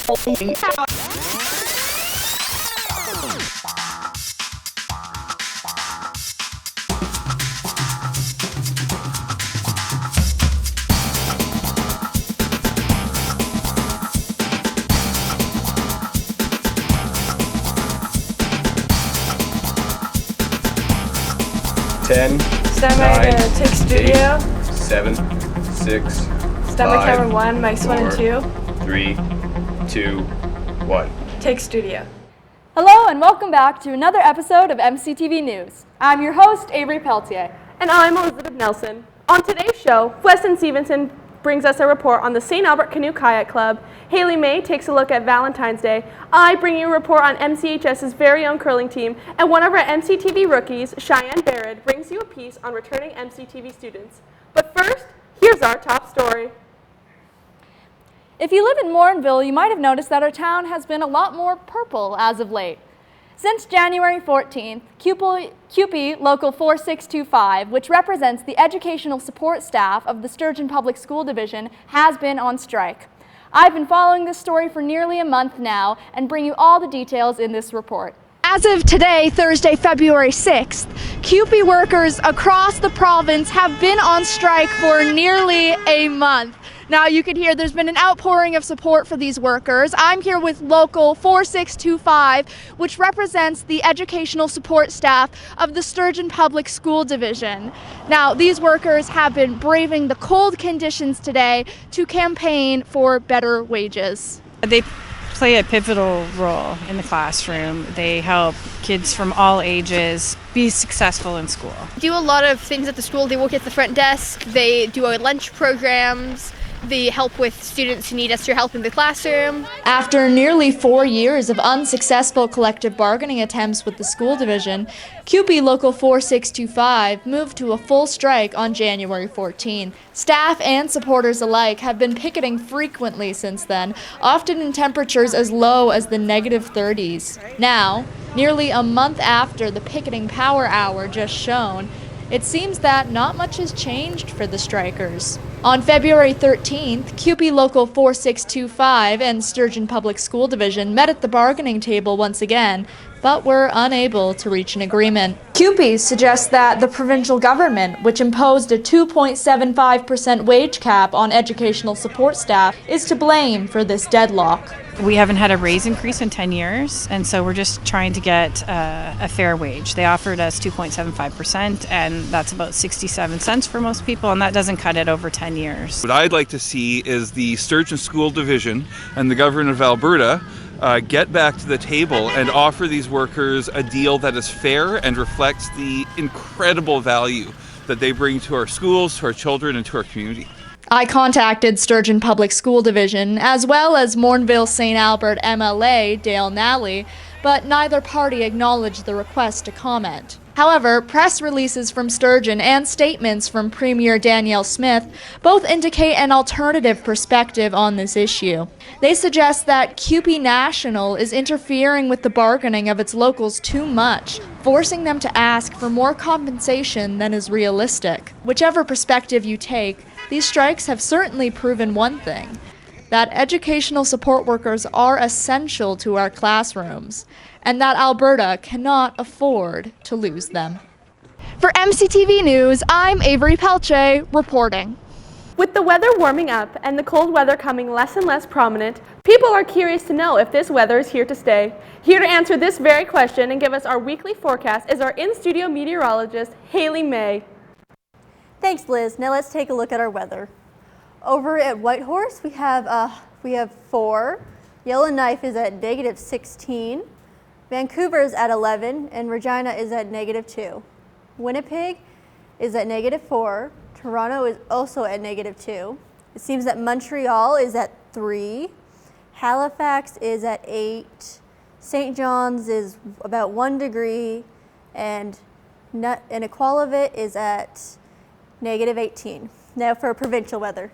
Ten, Standby to take studio. 7, 6, Standby 5, camera 1, mics 1 and 2. 3, 2, 1. Take studio. Hello and welcome back to another episode of MCTV News. I'm your host, Avery Pelletier. And I'm Elizabeth Nelson. On today's show, Weston Stevenson brings us a report on the St. Albert Canoe Kayak Club. Haley May takes a look at Valentine's Day. I bring you a report on MCHS's very own curling team. And one of our MCTV rookies, Cheyenne Baird, brings you a piece on returning MCTV students. But first, here's our top story. If you live in Morinville, you might have noticed that our town has been a lot more purple as of late. Since January 14th, CUPE Local 4625, which represents the educational support staff of the Sturgeon Public School Division, has been on strike. I've been following this story for nearly a month now and bring you all the details in this report. As of today, Thursday, February 6th, CUPE workers across the province have been on strike for nearly a month. Now you can hear there's been an outpouring of support for these workers. I'm here with Local 4625, which represents the educational support staff of the Sturgeon Public School Division. Now these workers have been braving the cold conditions today to campaign for better wages. They play a pivotal role in the classroom. They help kids from all ages be successful in school. Do a lot of things at the school. They work at the front desk. They do our lunch programs. They help with students who need extra help in the classroom. After nearly 4 years of unsuccessful collective bargaining attempts with the school division, CUPE Local 4625 moved to a full strike on January 14. Staff and supporters alike have been picketing frequently since then, often in temperatures as low as the -30s. Now, nearly a month after the picketing power hour just shown, it seems that not much has changed for the strikers. On February 13th, CUPE Local 4625 and Sturgeon Public School Division met at the bargaining table once again, but were unable to reach an agreement. CUPE suggests that the provincial government, which imposed a 2.75% wage cap on educational support staff, is to blame for this deadlock. We haven't had a raise increase in 10 years, and so we're just trying to get a fair wage. They offered us 2.75%, and that's about 67 cents for most people, and that doesn't cut it over 10 years. What I'd like to see is the Sturgeon School Division and the Government of Alberta get back to the table and offer these workers a deal that is fair and reflects the incredible value that they bring to our schools, to our children, and to our community. I contacted Sturgeon Public School Division, as well as Morinville St. Albert MLA Dale Nally, but neither party acknowledged the request to comment. However, press releases from Sturgeon and statements from Premier Danielle Smith both indicate an alternative perspective on this issue. They suggest that CUPE National is interfering with the bargaining of its locals too much, forcing them to ask for more compensation than is realistic. Whichever perspective you take, these strikes have certainly proven one thing: that educational support workers are essential to our classrooms, and that Alberta cannot afford to lose them. For MCTV News, I'm Avery Pelletier reporting. With the weather warming up and the cold weather coming less and less prominent, people are curious to know if this weather is here to stay. Here to answer this very question and give us our weekly forecast is our in-studio meteorologist, Haley May. Thanks, Liz. Now let's take a look at our weather. Over at Whitehorse, we have 4. Yellowknife is at -16. Vancouver is at 11, and Regina is at -2. Winnipeg is at -4. Toronto is also at -2. It seems that Montreal is at 3. Halifax is at 8. St. John's is about 1 degree, and Iqaluit is at -18. Now for provincial weather.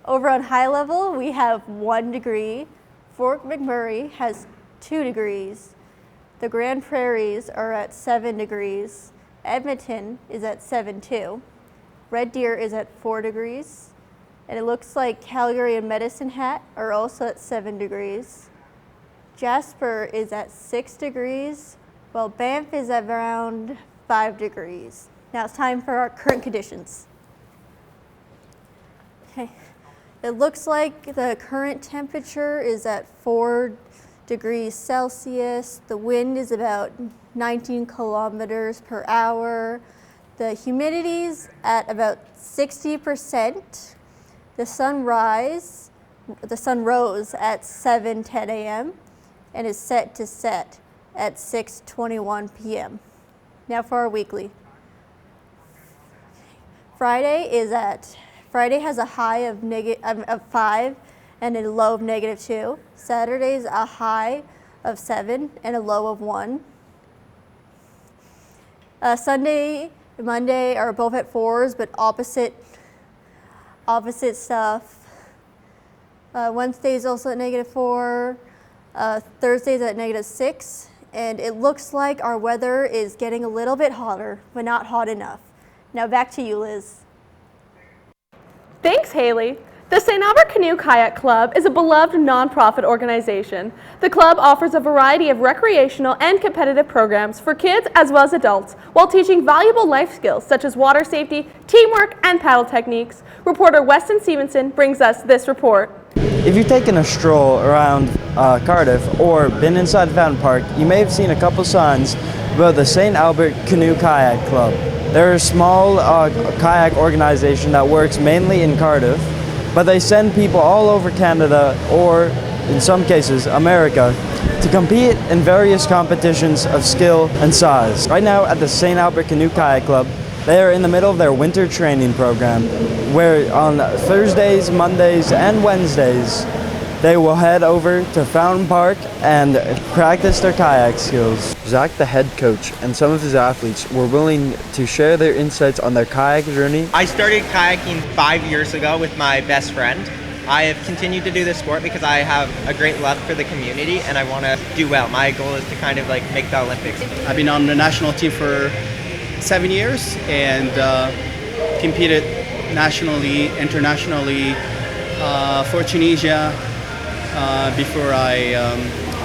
Over on high level, we have 1 degree. Fort McMurray has 2 degrees. The Grand Prairies are at 7 degrees. Edmonton is at 7 too. Red Deer is at 4 degrees. And it looks like Calgary and Medicine Hat are also at 7 degrees. Jasper is at 6 degrees, while Banff is at around 5 degrees. Now it's time for our current conditions. Okay. It looks like the current temperature is at 4 degrees Celsius. The wind is about 19 kilometers per hour. The humidity's at about 60%. The sun rose at 7:10 a.m. and is set to set at 6:21 p.m. Now for our weekly. Friday has a high of 5 and a low of -2. Saturday's a high of 7 and a low of 1. Sunday and Monday are both at 4s, but opposite stuff. Wednesday's also at -4. Thursday's at -6. And it looks like our weather is getting a little bit hotter, but not hot enough. Now back to you, Liz. Thanks, Haley. The St. Albert Canoe Kayak Club is a beloved nonprofit organization. The club offers a variety of recreational and competitive programs for kids as well as adults, while teaching valuable life skills such as water safety, teamwork, and paddle techniques. Reporter Weston Stevenson brings us this report. If you've taken a stroll around Cardiff or been inside Fountain Park, you may have seen a couple signs about the St. Albert Canoe Kayak Club. They're a small kayak organization that works mainly in Cardiff, but they send people all over Canada, or in some cases America, to compete in various competitions of skill and size. Right now at the St. Albert Canoe Kayak Club, they are in the middle of their winter training program, where on Thursdays, Mondays, and Wednesdays, they will head over to Fountain Park and practice their kayak skills. Zach, the head coach, and some of his athletes were willing to share their insights on their kayak journey. I started kayaking 5 years ago with my best friend. I have continued to do this sport because I have a great love for the community and I want to do well. My goal is to kind of like make the Olympics. I've been on the national team for 7 years and competed nationally, internationally for Tunisia before I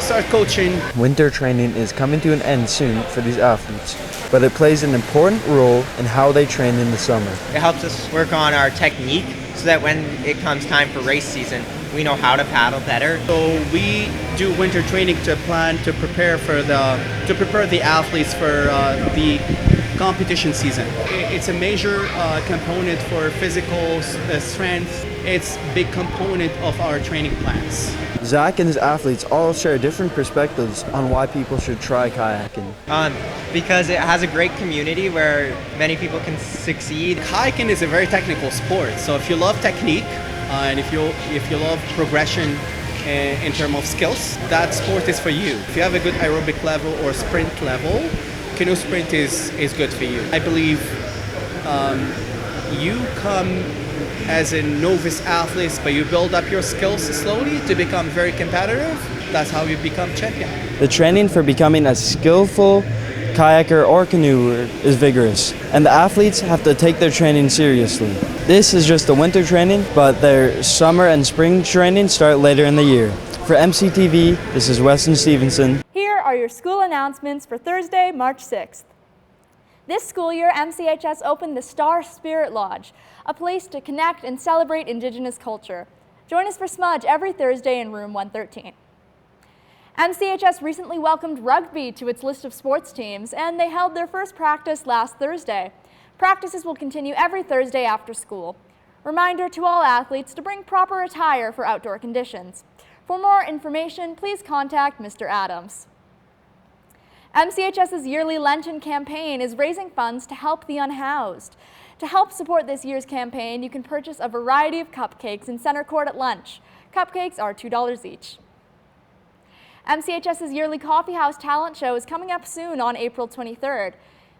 start coaching. Winter training is coming to an end soon for these athletes, but it plays an important role in how they train in the summer. It helps us work on our technique so that when it comes time for race season, we know how to paddle better. So we do winter training to prepare the athletes for the competition season. It's a major component for physical strength. It's a big component of our training plans. Zach and his athletes all share different perspectives on why people should try kayaking. Because it has a great community where many people can succeed. Kayaking is a very technical sport, so if you love technique and if you love progression in terms of skills, that sport is for you. If you have a good aerobic level or sprint level, canoe sprint is good for you. I believe you come as a novice athlete, but you build up your skills slowly to become very competitive. That's how you become champion. The training for becoming a skillful kayaker or canoeer is vigorous, and the athletes have to take their training seriously. This is just the winter training, but their summer and spring training start later in the year. For MCTV, this is Weston Stevenson. Here are your school announcements for Thursday, March 6th. This school year, MCHS opened the Star Spirit Lodge, a place to connect and celebrate Indigenous culture. Join us for Smudge every Thursday in room 113. MCHS recently welcomed rugby to its list of sports teams, and they held their first practice last Thursday. Practices will continue every Thursday after school. Reminder to all athletes to bring proper attire for outdoor conditions. For more information, please contact Mr. Adams. MCHS's yearly Lenten campaign is raising funds to help the unhoused. To help support this year's campaign, you can purchase a variety of cupcakes in Center Court at lunch. Cupcakes are $2 each. MCHS's yearly Coffee House Talent Show is coming up soon on April 23rd.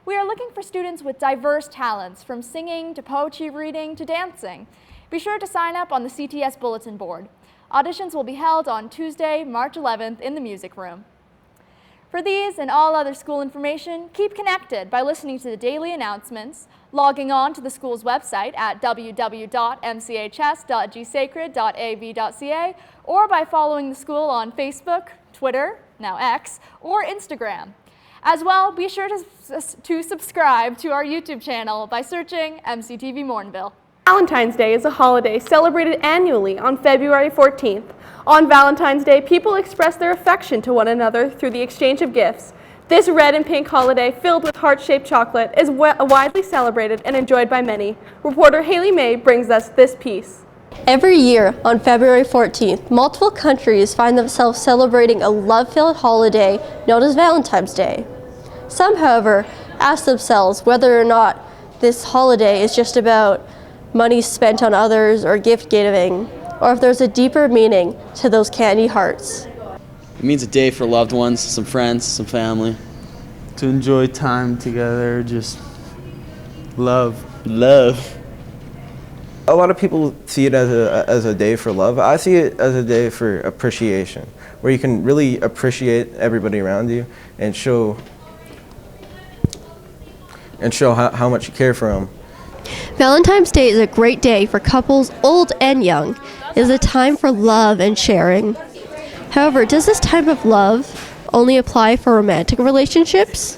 We are looking for students with diverse talents, from singing to poetry reading to dancing. Be sure to sign up on the CTS bulletin board. Auditions will be held on Tuesday, March 11th in the music room. For these and all other school information, keep connected by listening to the daily announcements, logging on to the school's website at www.mchs.gsacred.av.ca, or by following the school on Facebook, Twitter, now X, or Instagram. As well, be sure to subscribe to our YouTube channel by searching MCTV Morinville. Valentine's Day is a holiday celebrated annually on February 14th. On Valentine's Day, people express their affection to one another through the exchange of gifts. This red and pink holiday, filled with heart-shaped chocolate, is widely celebrated and enjoyed by many. Reporter Haley May brings us this piece. Every year on February 14th, multiple countries find themselves celebrating a love-filled holiday known as Valentine's Day. Some, however, ask themselves whether or not this holiday is just about money spent on others or gift giving, or if there's a deeper meaning to those candy hearts. It means a day for loved ones, some friends, some family. To enjoy time together, just love. A lot of people see it as a day for love. I see it as a day for appreciation, where you can really appreciate everybody around you and show how much you care for them. Valentine's Day is a great day for couples old and young. It is a time for love and sharing. However, does this type of love only apply for romantic relationships?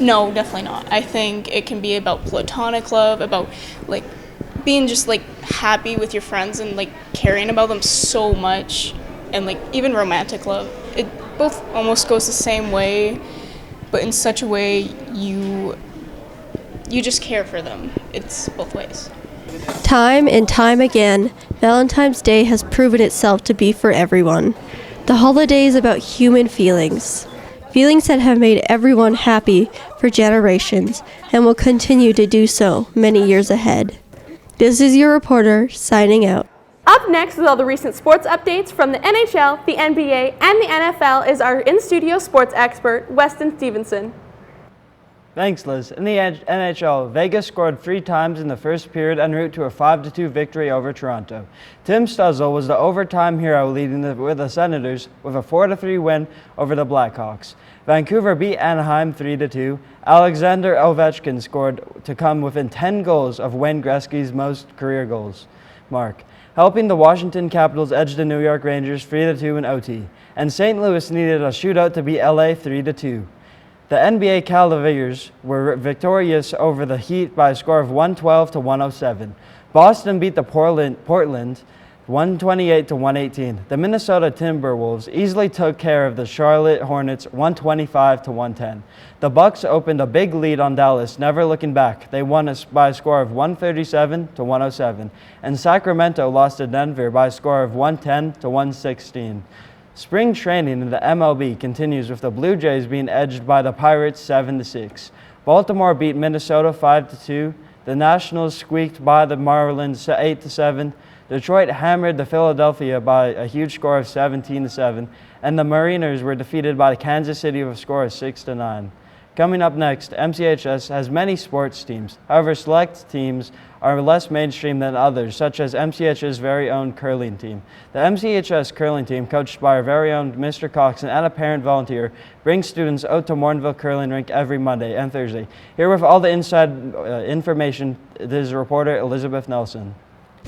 No, definitely not. I think it can be about platonic love, about like being just like happy with your friends and like caring about them so much, and like even romantic love. It both almost goes the same way, but in such a way you just care for them. It's both ways. Time and time again, Valentine's Day has proven itself to be for everyone. The holiday is about human feelings. Feelings that have made everyone happy for generations and will continue to do so many years ahead. This is your reporter signing out. Up next with all the recent sports updates from the NHL, the NBA, and the NFL is our in-studio sports expert, Weston Stevenson. Thanks, Liz. In the NHL, Vegas scored 3 times in the first period en route to a 5-2 victory over Toronto. Tim Stuzzle was the overtime hero leading the Senators with a 4-3 win over the Blackhawks. Vancouver beat Anaheim 3-2. Alexander Ovechkin scored to come within 10 goals of Wayne Gretzky's most career goals mark, helping the Washington Capitals edge the New York Rangers 3-2 in OT. And St. Louis needed a shootout to beat LA 3-2. The NBA Cavaliers were victorious over the Heat by a score of 112-107. Boston beat the Portland 128-118. The Minnesota Timberwolves easily took care of the Charlotte Hornets 125-110. The Bucks opened a big lead on Dallas, never looking back. They won by a score of 137-107. And Sacramento lost to Denver by a score of 110-116. Spring training in the MLB continues with the Blue Jays being edged by the Pirates 7-6. Baltimore beat Minnesota 5-2. The Nationals squeaked by the Marlins 8-7. Detroit hammered the Philadelphia by a huge score of 17-7. And the Mariners were defeated by Kansas City with a score of 6-9. Coming up next, MCHS has many sports teams. However, select teams are less mainstream than others, such as MCHS's very own curling team. The MCHS curling team, coached by our very own Mr. Coxon and a parent volunteer, brings students out to Morinville Curling Rink every Monday and Thursday. Here with all the inside information, this is reporter Elizabeth Nelson.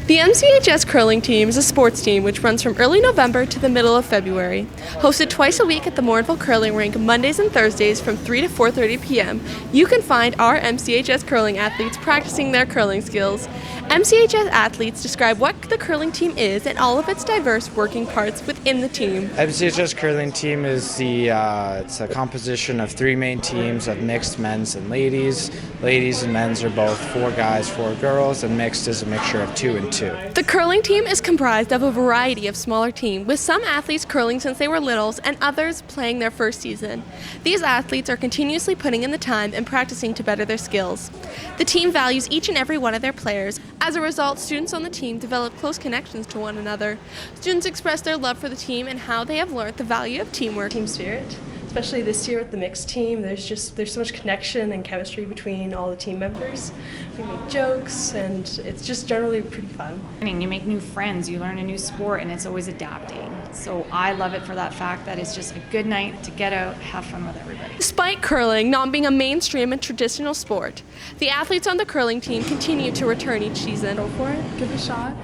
The MCHS curling team is a sports team which runs from early November to the middle of February. Hosted twice a week at the Morinville Curling Rink Mondays and Thursdays from 3 to 4:30 p.m., you can find our MCHS curling athletes practicing their curling skills. MCHS athletes describe what the curling team is and all of its diverse working parts within the team. MCHS curling team is it's a composition of 3 main teams of mixed men's and ladies. Ladies and men's are both 4 guys, 4 girls, and mixed is a mixture of 2 and 2. The curling team is comprised of a variety of smaller teams, with some athletes curling since they were littles and others playing their first season. These athletes are continuously putting in the time and practicing to better their skills. The team values each and every one of their players. As a result, students on the team develop close connections to one another. Students express their love for the team and how they have learned the value of teamwork. Team spirit, especially this year with the mixed team, there's so much connection and chemistry between all the team members. we make jokes, and it's just generally pretty fun. I mean, you make new friends, you learn a new sport, and it's always adapting. So I love it for that fact that it's just a good night to get out, have fun with everybody. Despite curling not being a mainstream and traditional sport, the athletes on the curling team continue to return each season. Go for it, give it a shot.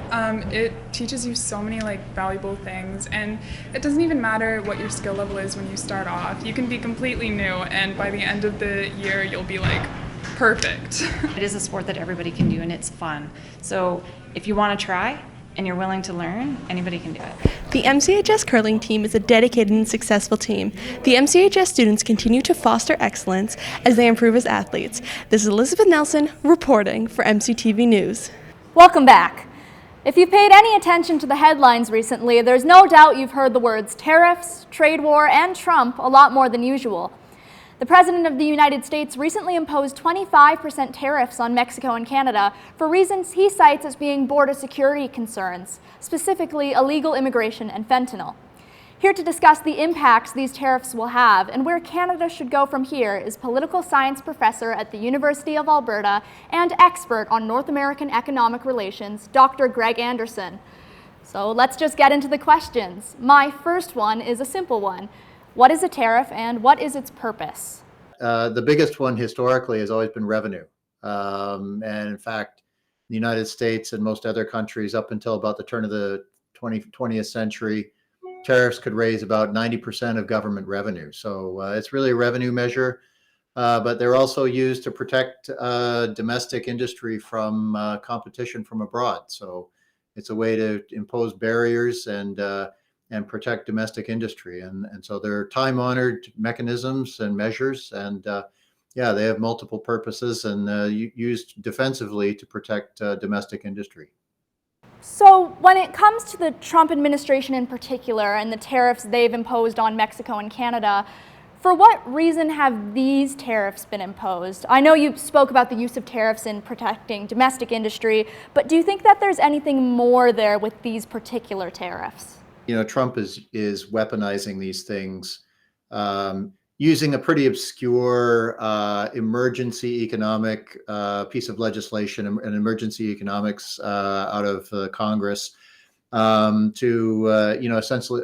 It teaches you so many valuable things, and it doesn't even matter what your skill level is when you start off. You can be completely new, and by the end of the year, you'll be perfect. It is a sport that everybody can do, and it's fun. So if you want to try and you're willing to learn, anybody can do it. The MCHS curling team is a dedicated and successful team. The MCHS students continue to foster excellence as they improve as athletes. This is Elizabeth Nelson reporting for MCTV News. Welcome back. If you've paid any attention to the headlines recently, there's no doubt you've heard the words tariffs, trade war, and Trump a lot more than usual. The President of the United States recently imposed 25% tariffs on Mexico and Canada for reasons he cites as being border security concerns, specifically illegal immigration and fentanyl. Here to discuss the impacts these tariffs will have and where Canada should go from here is political science professor at the University of Alberta and expert on North American economic relations, Dr. Greg Anderson. So let's just get into the questions. My first one is a simple one. What is a tariff and what is its purpose? The biggest one historically has always been revenue. And in fact, the United States and most other countries up until about the turn of the 20th century, tariffs could raise about 90% of government revenue. So it's really a revenue measure, but they're also used to protect domestic industry from competition from abroad. So it's a way to impose barriers and protect domestic industry. And so they're time-honored mechanisms and measures. And yeah, they have multiple purposes and used defensively to protect domestic industry. So when it comes to the Trump administration in particular and the tariffs they've imposed on Mexico and Canada, for what reason have these tariffs been imposed? I know you spoke about the use of tariffs in protecting domestic industry, but do you think that there's anything more there with these particular tariffs? You know, Trump is weaponizing these things using a pretty obscure emergency economic piece of legislation, an emergency economics out of Congress to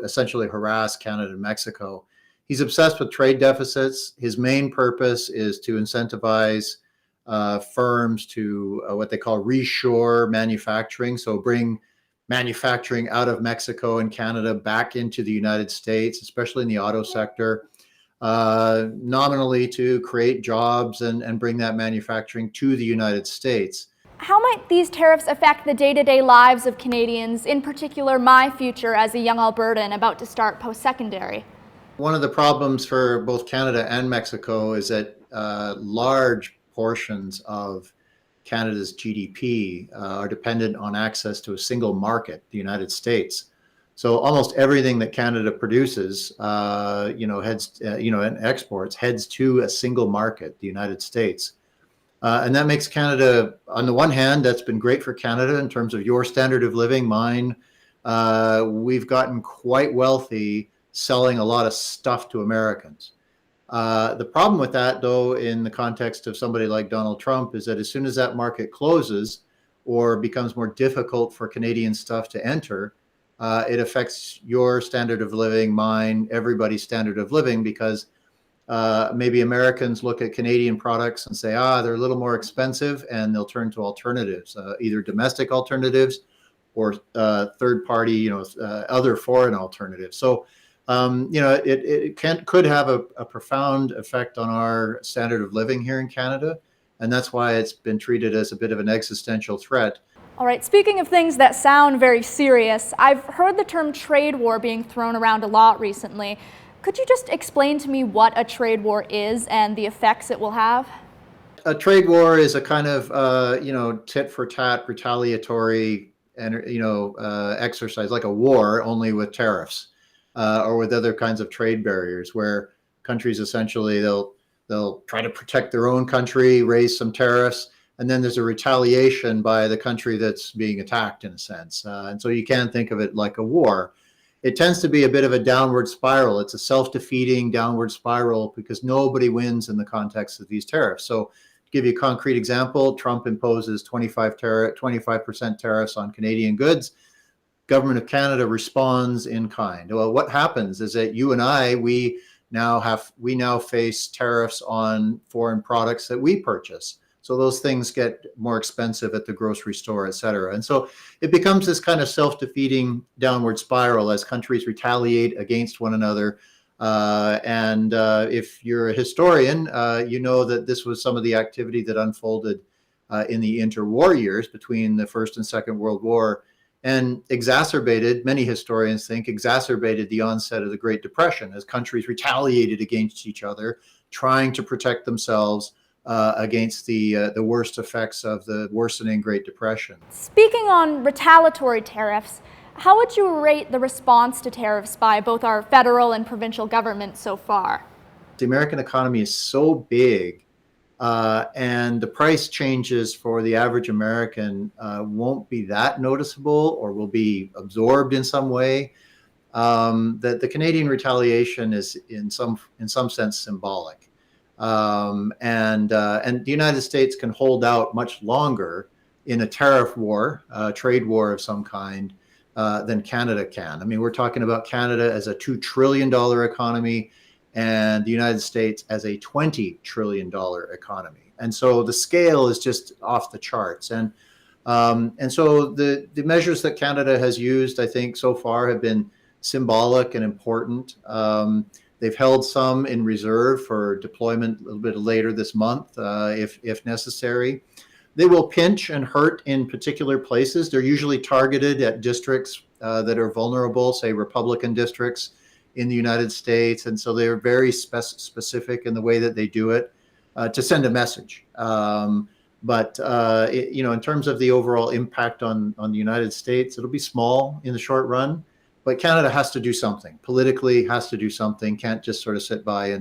essentially harass Canada and Mexico. He's obsessed with trade deficits. His main purpose is to incentivize firms to what they call reshore manufacturing, so bring manufacturing out of Mexico and Canada back into the United States, especially in the auto sector, nominally to create jobs and bring that manufacturing to the United States. How might these tariffs affect the day-to-day lives of Canadians, in particular my future as a young Albertan about to start post-secondary? One of the problems for both Canada and Mexico is that large portions of Canada's GDP are dependent on access to a single market, the United States. So almost everything that Canada produces, and exports heads to a single market, the United States. And that makes Canada, on the one hand, that's been great for Canada in terms of your standard of living, mine. We've gotten quite wealthy selling a lot of stuff to Americans. The problem with that, though, in the context of somebody like Donald Trump, is that as soon as that market closes or becomes more difficult for Canadian stuff to enter, it affects your standard of living, mine, everybody's standard of living, because maybe Americans look at Canadian products and say, they're a little more expensive, and they'll turn to alternatives, either domestic alternatives or third-party, other foreign alternatives. So it could have a profound effect on our standard of living here in Canada, and that's why it's been treated as a bit of an existential threat. All right, speaking of things that sound very serious, I've heard the term trade war being thrown around a lot recently. Could you just explain to me what a trade war is and the effects it will have? A trade war is a kind of, tit for tat, retaliatory, exercise, like a war, only with tariffs. Or with other kinds of trade barriers, where countries essentially they'll try to protect their own country, raise some tariffs, and then there's a retaliation by the country that's being attacked, in a sense. And so you can think of it like a war. It tends to be a bit of a downward spiral. It's a self-defeating downward spiral because nobody wins in the context of these tariffs. So give you a concrete example, Trump imposes 25% tariffs on Canadian goods. Government of Canada responds in kind. Well, what happens is that you and I, we now face tariffs on foreign products that we purchase. So those things get more expensive at the grocery store, et cetera. And so it becomes this kind of self-defeating downward spiral as countries retaliate against one another. If you're a historian, you know that this was some of the activity that unfolded in the interwar years between the First and Second World War, and exacerbated, many historians think, exacerbated the onset of the Great Depression as countries retaliated against each other, trying to protect themselves against the worst effects of the worsening Great Depression. Speaking on retaliatory tariffs, how would you rate the response to tariffs by both our federal and provincial governments so far? The American economy is so big, and the price changes for the average American won't be that noticeable or will be absorbed in some way. That the Canadian retaliation is in some sense symbolic. And the United States can hold out much longer in a tariff war, trade war of some kind, than Canada can. I mean, we're talking about Canada as a $2 trillion economy and the United States as a $20 trillion economy. And so the scale is just off the charts. And so the measures that Canada has used, I think, so far have been symbolic and important. They've held some in reserve for deployment a little bit later this month, if necessary. They will pinch and hurt in particular places. They're usually targeted at districts that are vulnerable, say Republican districts in the United States. And so they're very specific in the way that they do it to send a message. In terms of the overall impact on the United States, it'll be small in the short run. But Canada has to do something, politically has to do something, can't just sort of sit by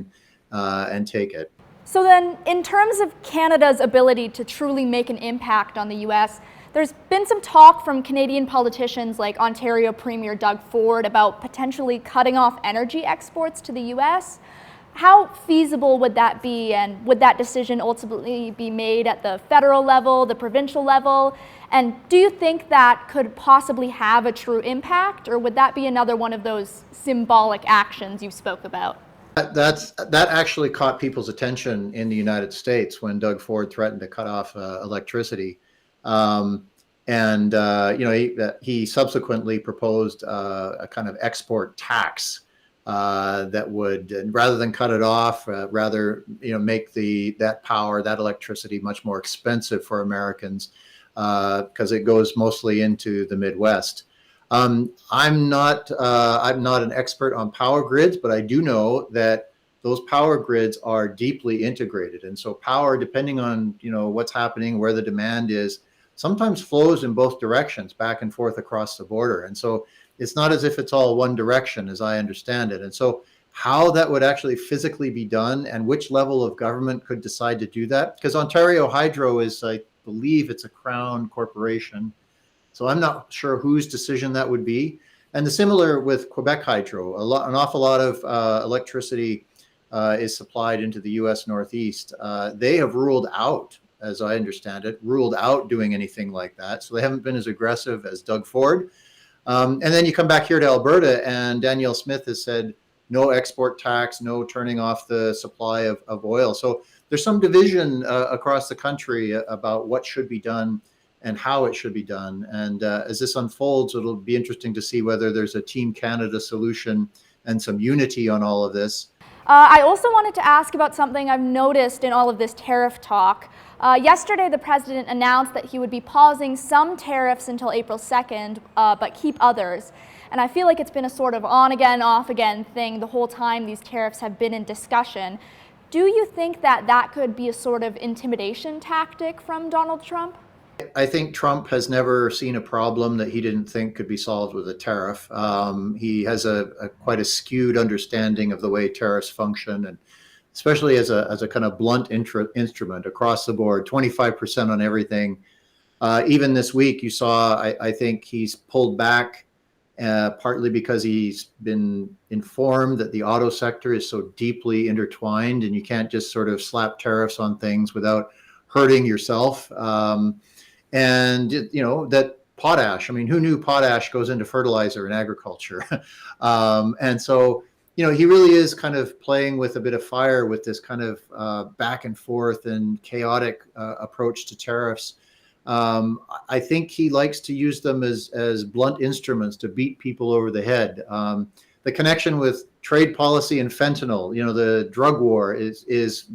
and take it. So then, in terms of Canada's ability to truly make an impact on the U.S., there's been some talk from Canadian politicians like Ontario Premier Doug Ford about potentially cutting off energy exports to the U.S. How feasible would that be, and would that decision ultimately be made at the federal level, the provincial level? And do you think that could possibly have a true impact, or would that be another one of those symbolic actions you spoke about? That actually caught people's attention in the United States when Doug Ford threatened to cut off electricity. He subsequently proposed a kind of export tax that would, rather than cut it off, make that electricity much more expensive for Americans because it goes mostly into the Midwest. I'm not an expert on power grids, but I do know that those power grids are deeply integrated, and so power, depending on what's happening, where the demand is, sometimes flows in both directions, back and forth across the border. And so it's not as if it's all one direction, as I understand it. And so how that would actually physically be done and which level of government could decide to do that, because Ontario Hydro is, I believe it's a Crown corporation. So I'm not sure whose decision that would be. And the similar with Quebec Hydro, an awful lot of electricity is supplied into the U.S. Northeast. They have ruled out, as I understand it, doing anything like that. So they haven't been as aggressive as Doug Ford. And then you come back here to Alberta, and Danielle Smith has said no export tax, no turning off the supply of oil. So there's some division across the country about what should be done and how it should be done. And as this unfolds, it'll be interesting to see whether there's a Team Canada solution and some unity on all of this. I also wanted to ask about something I've noticed in all of this tariff talk. Yesterday, the president announced that he would be pausing some tariffs until April 2nd, but keep others. And I feel like it's been a sort of on-again, off-again thing the whole time these tariffs have been in discussion. Do you think that could be a sort of intimidation tactic from Donald Trump? I think Trump has never seen a problem that he didn't think could be solved with a tariff. He has quite a skewed understanding of the way tariffs function, and especially as a kind of blunt instrument across the board, 25% on everything. Even this week, you saw, I think he's pulled back partly because he's been informed that the auto sector is so deeply intertwined, and you can't just sort of slap tariffs on things without hurting yourself. And that potash, I mean, who knew potash goes into fertilizer in agriculture? And so, he really is kind of playing with a bit of fire with this kind of back and forth and chaotic approach to tariffs. I think he likes to use them as blunt instruments to beat people over the head. The connection with trade policy and fentanyl, the drug war is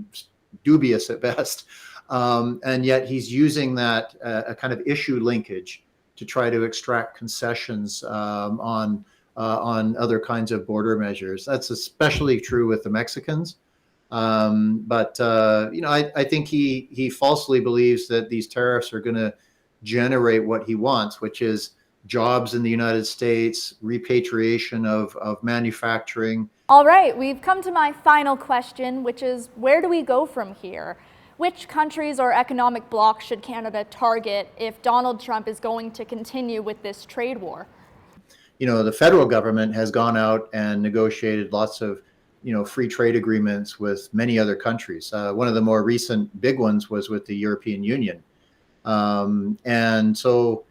dubious at best. And yet he's using that a kind of issue linkage to try to extract concessions on other kinds of border measures. That's especially true with the Mexicans. But I think he falsely believes that these tariffs are going to generate what he wants, which is jobs in the United States, repatriation of manufacturing. All right, we've come to my final question, which is where do we go from here? Which countries or economic blocs should Canada target if Donald Trump is going to continue with this trade war? The federal government has gone out and negotiated lots of free trade agreements with many other countries. One of the more recent big ones was with the European Union. And so,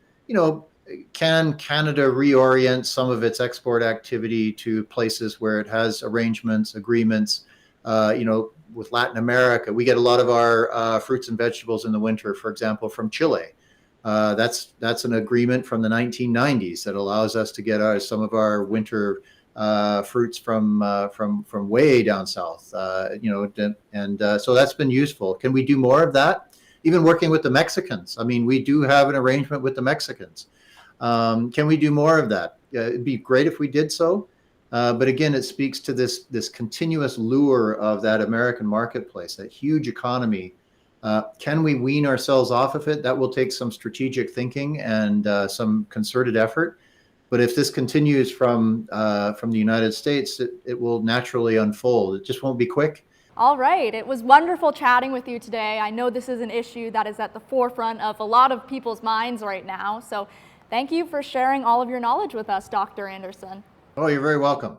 can Canada reorient some of its export activity to places where it has arrangements, agreements, with Latin America? We get a lot of our fruits and vegetables in the winter, for example, from Chile. That's an agreement from the 1990s that allows us to get some of our winter fruits from way down south, so that's been useful. Can we do more of that? Even working with the Mexicans. I mean, we do have an arrangement with the Mexicans. Can we do more of that? It'd be great if we did so. But again, it speaks to this continuous lure of that American marketplace, that huge economy. Can we wean ourselves off of it? That will take some strategic thinking and some concerted effort. But if this continues from the United States, it will naturally unfold. It just won't be quick. All right, it was wonderful chatting with you today. I know this is an issue that is at the forefront of a lot of people's minds right now. So thank you for sharing all of your knowledge with us, Dr. Anderson. Oh, you're very welcome.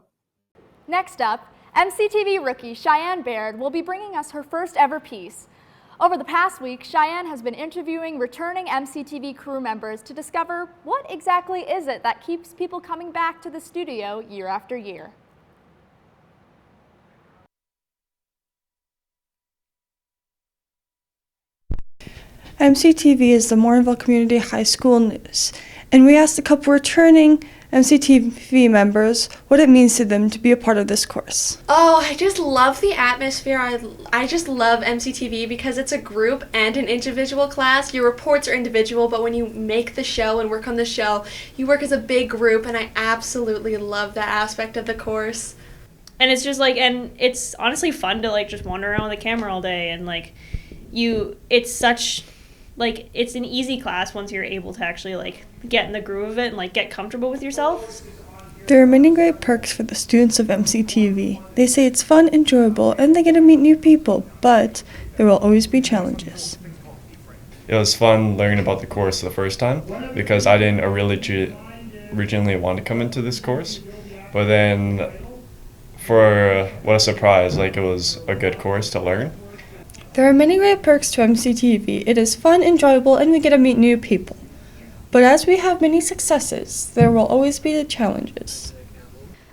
Next up, MCTV rookie Cheyenne Baird will be bringing us her first ever piece. Over the past week, Cheyenne has been interviewing returning MCTV crew members to discover what exactly is it that keeps people coming back to the studio year after year. MCTV is the Morinville Community High School news, and we asked a couple returning MCTV members what it means to them to be a part of this course. Oh, I just love the atmosphere. I just love MCTV because it's a group and an individual class. Your reports are individual, but when you make the show and work on the show, you work as a big group, and I absolutely love that aspect of the course. And it's just and it's honestly fun to just wander around with a camera all day, and it's such it's an easy class once you're able to actually get in the groove of it and get comfortable with yourself. There are many great perks for the students of MCTV. They say it's fun, enjoyable, and they get to meet new people, but there will always be challenges. It was fun learning about the course the first time because I didn't originally want to come into this course, but then what a surprise, it was a good course to learn. There are many great perks to MCTV. It is fun, enjoyable, and we get to meet new people. But as we have many successes, there will always be the challenges.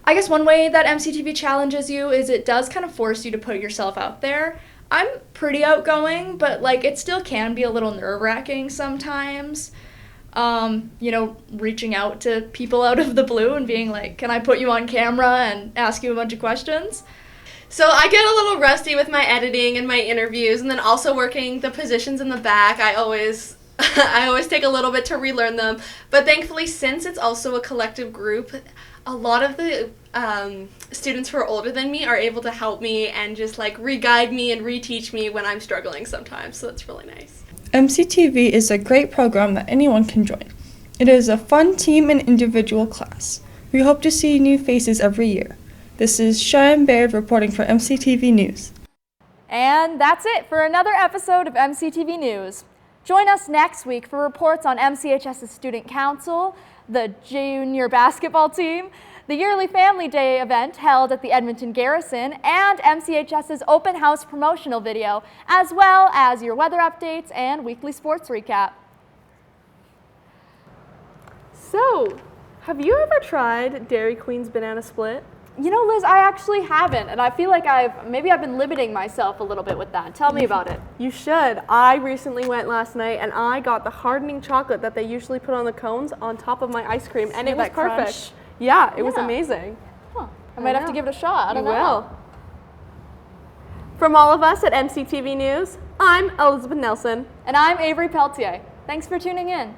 I guess one way that MCTV challenges you is it does kind of force you to put yourself out there. I'm pretty outgoing, but it still can be a little nerve-wracking sometimes. Reaching out to people out of the blue and being can I put you on camera and ask you a bunch of questions? So I get a little rusty with my editing and my interviews, and then also working the positions in the back. I always take a little bit to relearn them. But thankfully, since it's also a collective group, a lot of the students who are older than me are able to help me and just re-guide me and reteach me when I'm struggling sometimes. So that's really nice. MCTV is a great program that anyone can join. It is a fun team and individual class. We hope to see new faces every year. This is Cheyenne Baird reporting for MCTV News. And that's it for another episode of MCTV News. Join us next week for reports on MCHS's Student Council, the junior basketball team, the yearly Family Day event held at the Edmonton Garrison, and MCHS's open house promotional video, as well as your weather updates and weekly sports recap. So, have you ever tried Dairy Queen's banana split? You know, Liz, I actually haven't, and I feel like maybe I've been limiting myself a little bit with that. Tell me about it. You should. I recently went last night and I got the hardening chocolate that they usually put on the cones on top of my ice cream, and it was that perfect. crunch? Yeah, it was amazing. Huh. I might have to give it a shot. I don't know. Will. From all of us at MCTV News, I'm Elizabeth Nelson. And I'm Avery Pelletier. Thanks for tuning in.